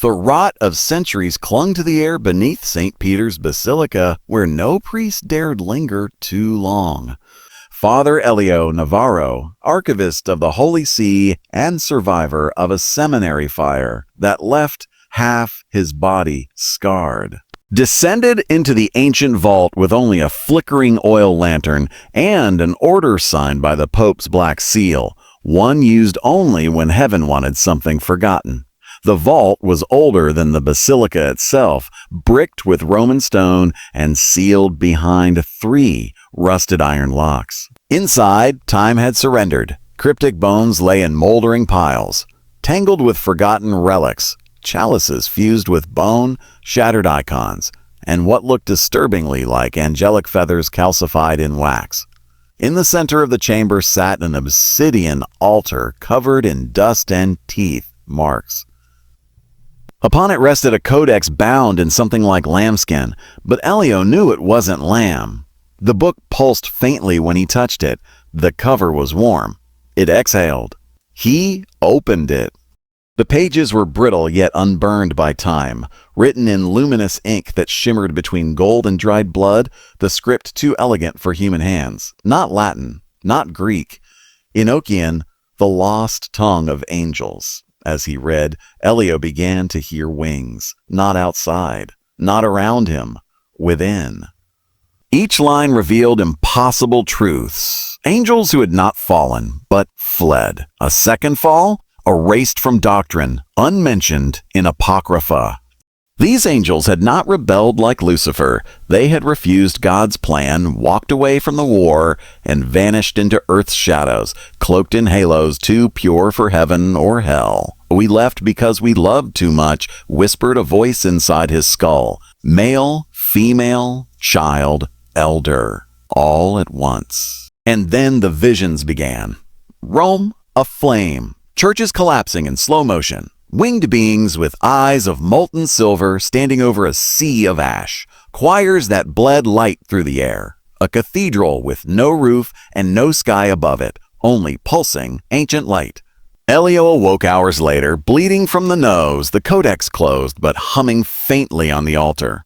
The rot of centuries clung to the air beneath St. Peter's Basilica, where no priest dared linger too long. Father Elio Navarro, archivist of the Holy See and survivor of a seminary fire that left half his body scarred, descended into the ancient vault with only a flickering oil lantern and an order signed by the Pope's Black Seal, one used only when heaven wanted something forgotten. The vault was older than the basilica itself, bricked with Roman stone and sealed behind 3 rusted iron locks. Inside, time had surrendered. Cryptic bones lay in moldering piles, tangled with forgotten relics, chalices fused with bone, shattered icons, and what looked disturbingly like angelic feathers calcified in wax. In the center of the chamber sat an obsidian altar covered in dust and teeth marks. Upon it rested a codex bound in something like lambskin, but Elio knew it wasn't lamb. The book pulsed faintly when he touched it. The cover was warm. It exhaled. He opened it. The pages were brittle yet unburned by time, written in luminous ink that shimmered between gold and dried blood, the script too elegant for human hands. Not Latin, not Greek. Enochian, the lost tongue of angels. As he read, Elio began to hear wings, not outside, not around him, within. Each line revealed impossible truths. Angels who had not fallen, but fled. A second fall? Erased from doctrine, unmentioned in Apocrypha. These angels had not rebelled like Lucifer. They had refused God's plan, walked away from the war, and vanished into earth's shadows, cloaked in halos too pure for heaven or hell. We left because we loved too much, whispered a voice inside his skull. Male, female, child, elder, all at once. And then the visions began. Rome, aflame. Churches collapsing in slow motion. Winged beings with eyes of molten silver standing over a sea of ash. Choirs that bled light through the air. A cathedral with no roof and no sky above it, only pulsing ancient light. Elio awoke hours later, bleeding from the nose, the codex closed but humming faintly on the altar.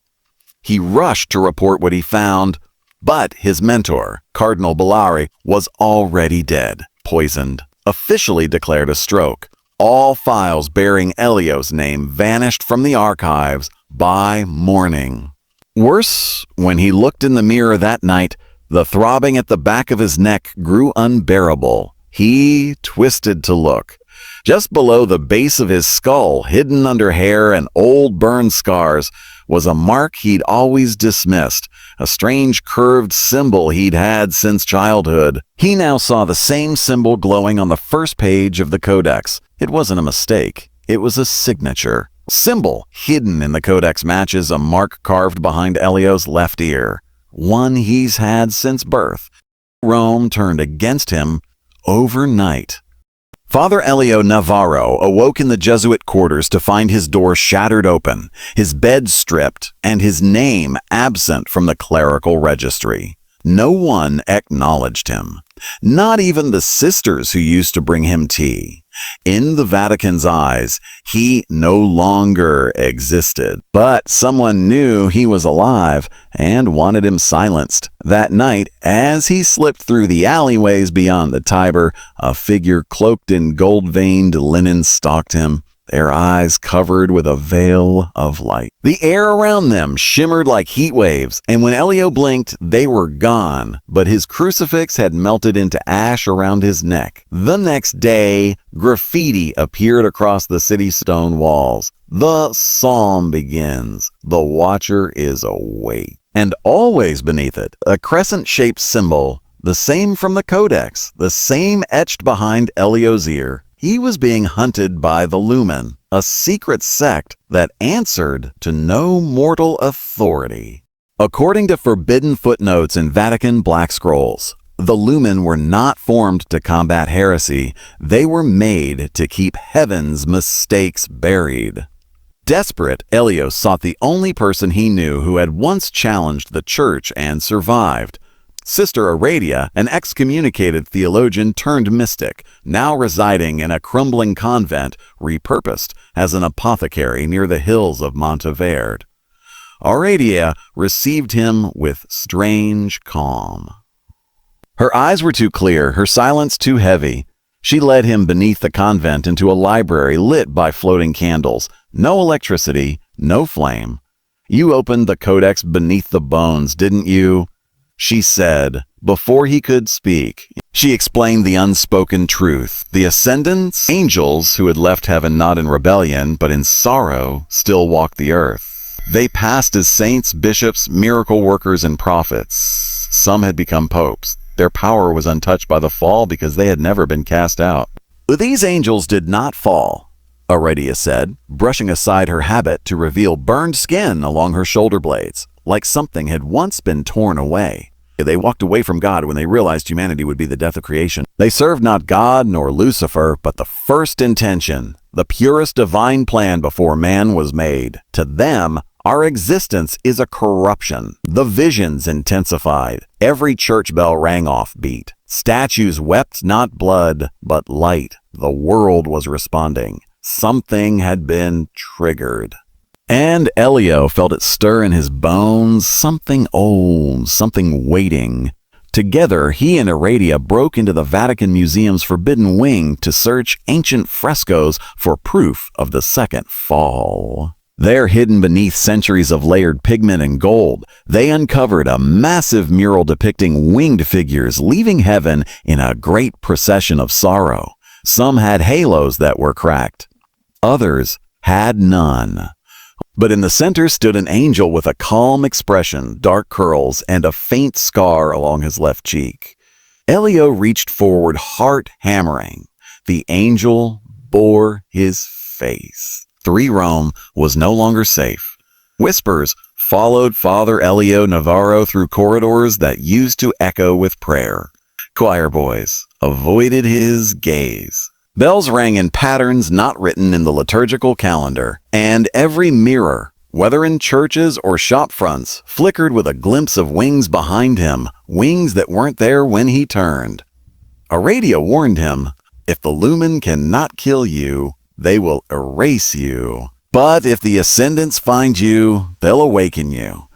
He rushed to report what he found, but his mentor, Cardinal Bellari, was already dead, poisoned, officially declared a stroke. All files bearing Elio's name vanished from the archives by morning. Worse, when he looked in the mirror that night, the throbbing at the back of his neck grew unbearable. He twisted to look. Just below the base of his skull, hidden under hair and old burned scars, was a mark he'd always dismissed, a strange curved symbol he'd had since childhood. He now saw the same symbol glowing on the first page of the codex. It wasn't a mistake. It was a signature. Symbol hidden in the codex matches a mark carved behind Elio's left ear, one he's had since birth. Rome turned against him overnight. Father Elio Navarro awoke in the Jesuit quarters to find his door shattered open, his bed stripped, and his name absent from the clerical registry. No one acknowledged him, not even the sisters who used to bring him tea. In the Vatican's eyes, he no longer existed, but someone knew he was alive and wanted him silenced. That night, as he slipped through the alleyways beyond the Tiber, a figure cloaked in gold-veined linen stalked him, their eyes covered with a veil of light. The air around them shimmered like heat waves, and when Elio blinked, they were gone, but his crucifix had melted into ash around his neck. The next day, graffiti appeared across the city stone walls. The psalm begins. The watcher is awake. And always beneath it, a crescent-shaped symbol, the same from the codex, the same etched behind Elio's ear. He was being hunted by the Lumen, a secret sect that answered to no mortal authority. According to forbidden footnotes in Vatican Black Scrolls, the Lumen were not formed to combat heresy. They were made to keep heaven's mistakes buried. Desperate, Elio sought the only person he knew who had once challenged the church and survived. Sister Aradia, an excommunicated theologian turned mystic, now residing in a crumbling convent repurposed as an apothecary near the hills of Monteverde. Aradia received him with strange calm. Her eyes were too clear, her silence too heavy. She led him beneath the convent into a library lit by floating candles. No electricity, no flame. "You opened the codex beneath the bones, didn't you?" she said, before he could speak. She explained the unspoken truth. The ascendants, angels who had left heaven not in rebellion, but in sorrow, still walked the earth. They passed as saints, bishops, miracle workers, and prophets. Some had become popes. Their power was untouched by the fall because they had never been cast out. "These angels did not fall," Aradia said, brushing aside her habit to reveal burned skin along her shoulder blades, like something had once been torn away. They walked away from God when they realized humanity would be the death of creation. They served not God nor Lucifer, but the first intention, the purest divine plan before man was made. To them, our existence is a corruption. The visions intensified. Every church bell rang off beat. Statues wept not blood, but light. The world was responding. Something had been triggered. And Elio felt it stir in his bones, something old, something waiting. Together, he and Aradia broke into the Vatican Museum's forbidden wing to search ancient frescoes for proof of the second fall. There, hidden beneath centuries of layered pigment and gold, they uncovered a massive mural depicting winged figures leaving heaven in a great procession of sorrow. Some had halos that were cracked. Others had none. But in the center stood an angel with a calm expression, dark curls, and a faint scar along his left cheek. Elio reached forward, heart hammering. The angel bore his face. Rome was no longer safe. Whispers followed Father Elio Navarro through corridors that used to echo with prayer. Choir boys avoided his gaze. Bells rang in patterns not written in the liturgical calendar, and every mirror, whether in churches or shop fronts, flickered with a glimpse of wings behind him, wings that weren't there when he turned. Aradia warned him, "If the lumen cannot kill you, they will erase you. But if the ascendants find you, they'll awaken you."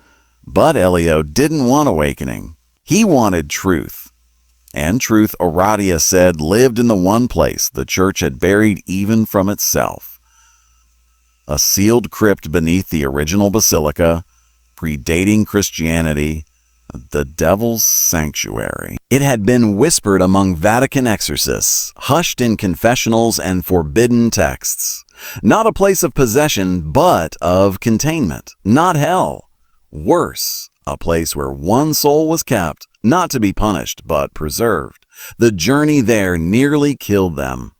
But Elio didn't want awakening. He wanted truth. And truth, Aradia said, lived in the one place the church had buried even from itself. A sealed crypt beneath the original basilica, predating Christianity, the devil's sanctuary. It had been whispered among Vatican exorcists, hushed in confessionals and forbidden texts. Not a place of possession, but of containment. Not hell. Worse, a place where one soul was kept, not to be punished, but preserved. The journey there nearly killed them.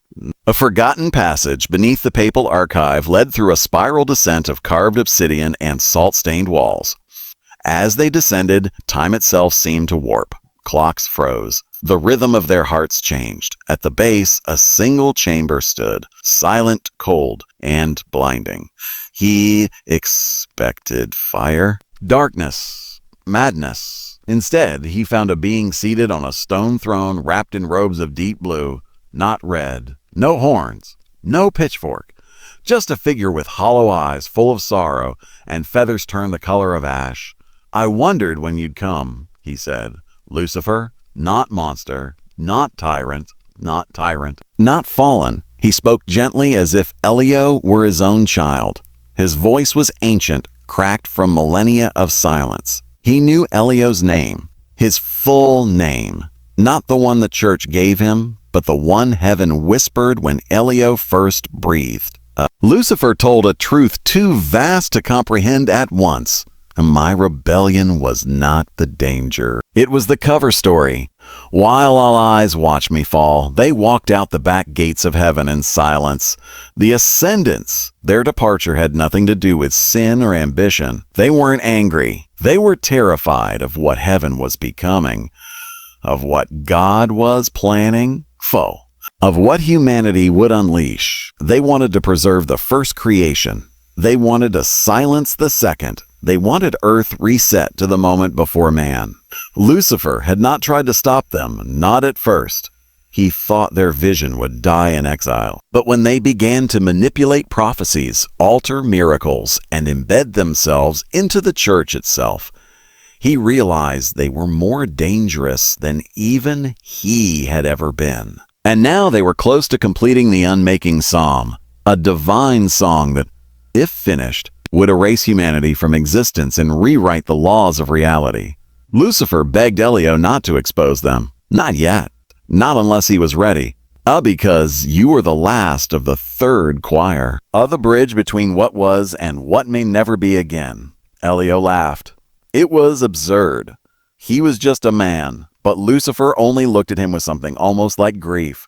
A forgotten passage beneath the papal archive led through a spiral descent of carved obsidian and salt-stained walls. As they descended, time itself seemed to warp. Clocks froze. The rhythm of their hearts changed. At the base, a single chamber stood, silent, cold, and blinding. He expected fire, darkness, madness. Instead, he found a being seated on a stone throne wrapped in robes of deep blue, not red, no horns, no pitchfork, just a figure with hollow eyes full of sorrow and feathers turned the color of ash. "I wondered when you'd come," he said. "Lucifer, not monster, not tyrant, not fallen." He spoke gently as if Elio were his own child. His voice was ancient, cracked from millennia of silence. He knew Elio's name, his full name, not the one the church gave him, but the one heaven whispered when Elio first breathed. Lucifer told a truth too vast to comprehend at once. My rebellion was not the danger. It was the cover story. While all eyes watched me fall, they walked out the back gates of heaven in silence. The ascendants, their departure had nothing to do with sin or ambition. They weren't angry. They were terrified of what heaven was becoming, of what God was planning, of what humanity would unleash. They wanted to preserve the first creation. They wanted to silence the second. They wanted Earth reset to the moment before man. Lucifer had not tried to stop them, not at first. He thought their vision would die in exile. But when they began to manipulate prophecies, alter miracles, and embed themselves into the church itself, he realized they were more dangerous than even he had ever been. And now they were close to completing the Unmaking Psalm, a divine song that, if finished, would erase humanity from existence and rewrite the laws of reality. Lucifer begged Elio not to expose them. Not yet. Not unless he was ready. Because you were the last of the third choir. The bridge between what was and what may never be again. Elio laughed. It was absurd. He was just a man, but Lucifer only looked at him with something almost like grief.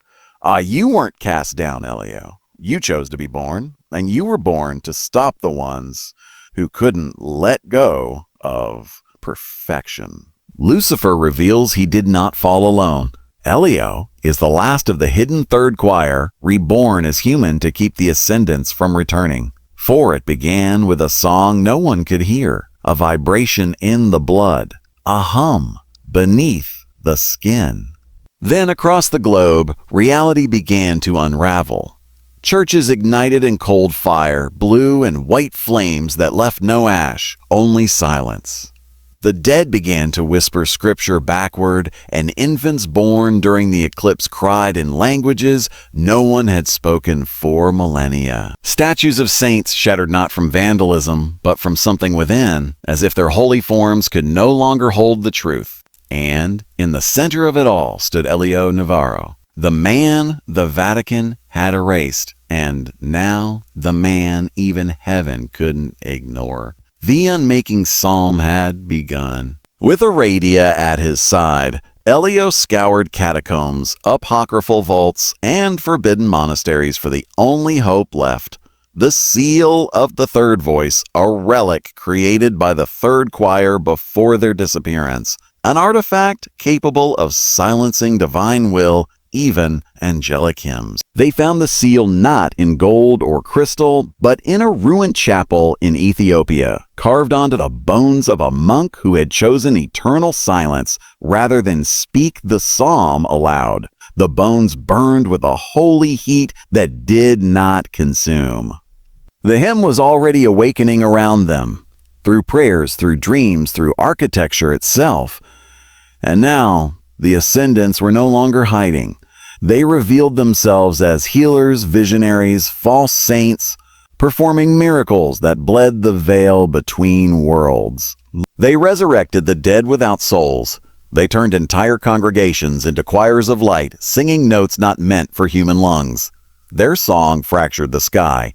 You weren't cast down, Elio. You chose to be born, and you were born to stop the ones who couldn't let go of perfection. Lucifer reveals he did not fall alone. Elio is the last of the hidden third choir, reborn as human to keep the ascendants from returning. For it began with a song no one could hear, a vibration in the blood, a hum beneath the skin. Then across the globe, reality began to unravel. Churches ignited in cold fire, blue and white flames that left no ash, only silence. The dead began to whisper scripture backward, and infants born during the eclipse cried in languages no one had spoken for millennia. Statues of saints shattered not from vandalism, but from something within, as if their holy forms could no longer hold the truth. And in the center of it all stood Elio Navarro, the man the Vatican had erased, and now the man even heaven couldn't ignore. The Unmaking Psalm had begun. With Aradia at his side, Elio scoured catacombs, apocryphal vaults, and forbidden monasteries for the only hope left. The seal of the third voice, a relic created by the third choir before their disappearance. An artifact capable of silencing divine will, even angelic hymns. They found the seal not in gold or crystal, but in a ruined chapel in Ethiopia, carved onto the bones of a monk who had chosen eternal silence rather than speak the psalm aloud. The bones burned with a holy heat that did not consume. The hymn was already awakening around them, through prayers, through dreams, through architecture itself. And now, the ascendants were no longer hiding. They revealed themselves as healers, visionaries, false saints, performing miracles that bled the veil between worlds. They resurrected the dead without souls. They turned entire congregations into choirs of light, singing notes not meant for human lungs. Their song fractured the sky.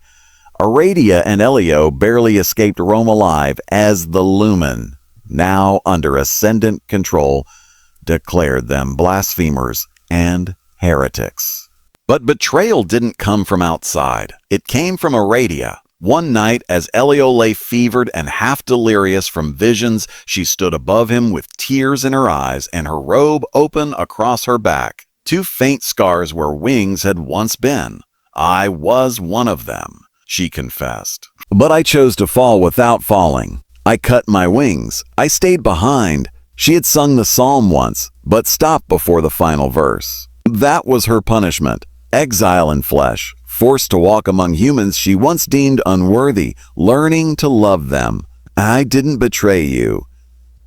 Aradia and Elio barely escaped Rome alive as the Lumen, now under ascendant control, declared them blasphemers and heretics. But betrayal didn't come from outside. It came from Aradia. One night, as Elio lay fevered and half delirious from visions, she stood above him with tears in her eyes and her robe open across her back. 2 faint scars where wings had once been. I was one of them, she confessed. But I chose to fall without falling. I cut my wings. I stayed behind. She had sung the psalm once, but stopped before the final verse. That was her punishment. Exile in flesh, forced to walk among humans she once deemed unworthy, learning to love them. I didn't betray you.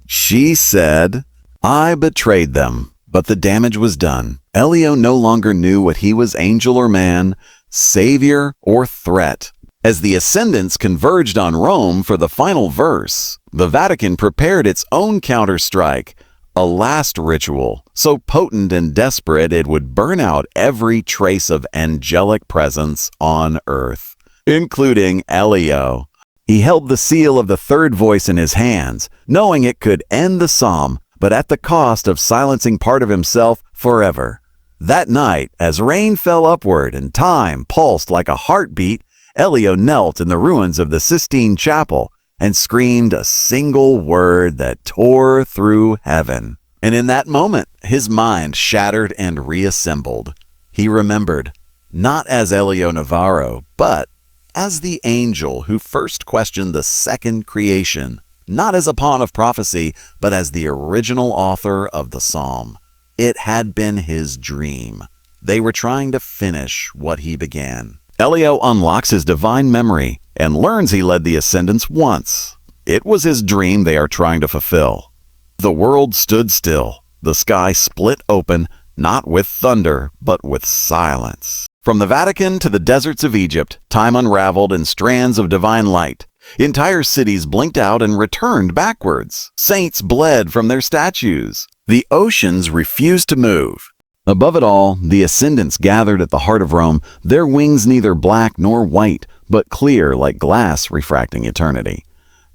She said, I betrayed them, but the damage was done. Elio no longer knew what he was, angel or man, savior or threat. As the ascendants converged on Rome for the final verse, the Vatican prepared its own counterstrike, a last ritual, so potent and desperate it would burn out every trace of angelic presence on earth, including Elio. He held the seal of the third voice in his hands, knowing it could end the psalm, but at the cost of silencing part of himself forever. That night, as rain fell upward and time pulsed like a heartbeat, Elio knelt in the ruins of the Sistine Chapel and screamed a single word that tore through heaven. And in that moment, his mind shattered and reassembled. He remembered, not as Elio Navarro, but as the angel who first questioned the second creation. not as a pawn of prophecy, but as the original author of the psalm. It had been his dream. They were trying to finish what he began. Elio unlocks his divine memory and learns he led the ascendants once. It was his dream they are trying to fulfill. The world stood still. The sky split open, not with thunder, but with silence. From the Vatican to the deserts of Egypt, time unraveled in strands of divine light. Entire cities blinked out and returned backwards. Saints bled from their statues. The oceans refused to move. Above it all, the ascendants gathered at the heart of Rome, their wings neither black nor white, but clear like glass refracting eternity.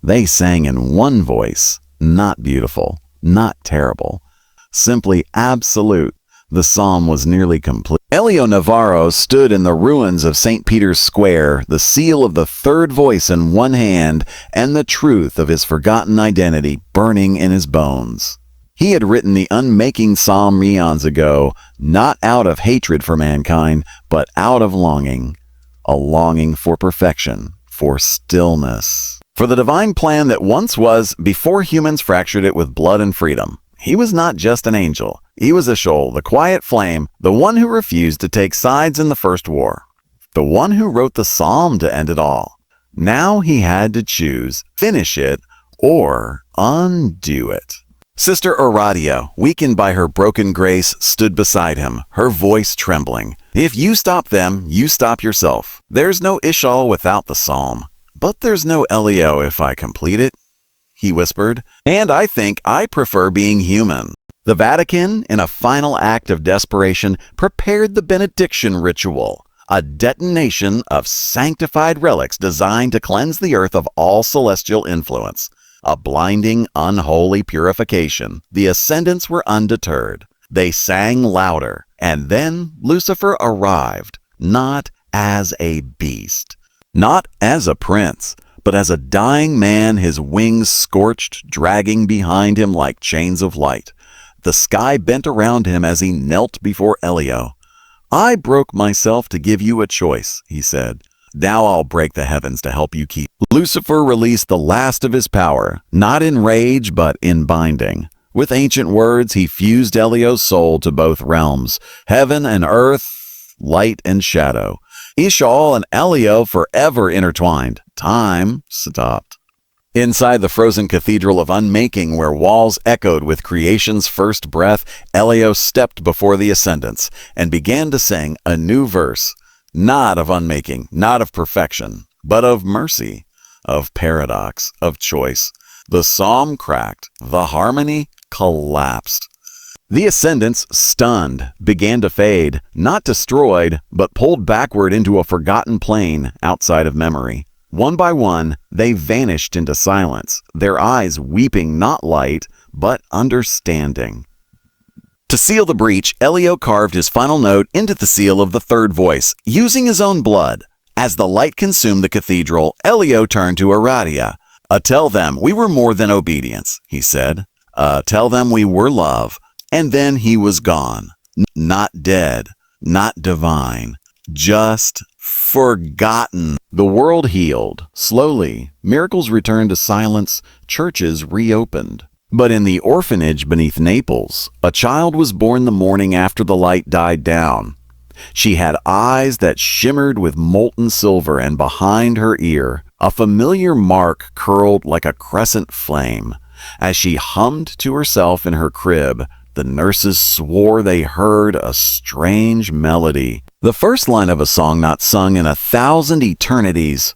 They sang in one voice, not beautiful, not terrible, simply absolute. The psalm was nearly complete. Elio Navarro stood in the ruins of St. Peter's Square, the seal of the third voice in one hand and the truth of his forgotten identity burning in his bones. He had written the Unmaking psalm eons ago, not out of hatred for mankind, but out of longing, a longing for perfection, for stillness, for the divine plan that once was before humans fractured it with blood and freedom. He was not just an angel. He was a shoal, the quiet flame, the one who refused to take sides in the first war, the one who wrote the psalm to end it all. Now he had to choose, finish it or undo it. Sister Oradia, weakened by her broken grace, stood beside him, her voice trembling. If you stop them, you stop yourself. There's no Ishal without the psalm. But there's no Elio if I complete it, he whispered, and I think I prefer being human. The Vatican, in a final act of desperation, prepared the benediction ritual, a detonation of sanctified relics designed to cleanse the earth of all celestial influence. A blinding, unholy purification. The ascendants were undeterred. They sang louder, and then Lucifer arrived, not as a beast, not as a prince, but as a dying man, his wings scorched, dragging behind him like chains of light. The sky bent around him as he knelt before Elio. I broke myself to give you a choice, he said. Now I'll break the heavens to help you keep. Lucifer released the last of his power, not in rage, but in binding. With ancient words, he fused Elio's soul to both realms, heaven and earth, light and shadow. Ishal and Elio forever intertwined. Time stopped. Inside the frozen cathedral of Unmaking, where walls echoed with creation's first breath, Elio stepped before the ascendants and began to sing a new verse. Not of unmaking, not of perfection, but of mercy, of paradox, of choice. The psalm cracked, the harmony collapsed. The ascendants, stunned, began to fade, not destroyed, but pulled backward into a forgotten plane outside of memory. One by one, they vanished into silence, their eyes weeping not light, but understanding. To seal the breach, Elio carved his final note into the seal of the third voice, using his own blood. As the light consumed the cathedral, Elio turned to Aradia. Tell them we were more than obedience, he said. Tell them we were love. And then he was gone. Not dead, not divine, just forgotten. The world healed. Slowly, miracles returned to silence, churches reopened. But in the orphanage beneath Naples, a child was born the morning after the light died down. She had eyes that shimmered with molten silver, and behind her ear, a familiar mark curled like a crescent flame. As she hummed to herself in her crib, the nurses swore they heard a strange melody. The first line of a song not sung in 1,000 eternities.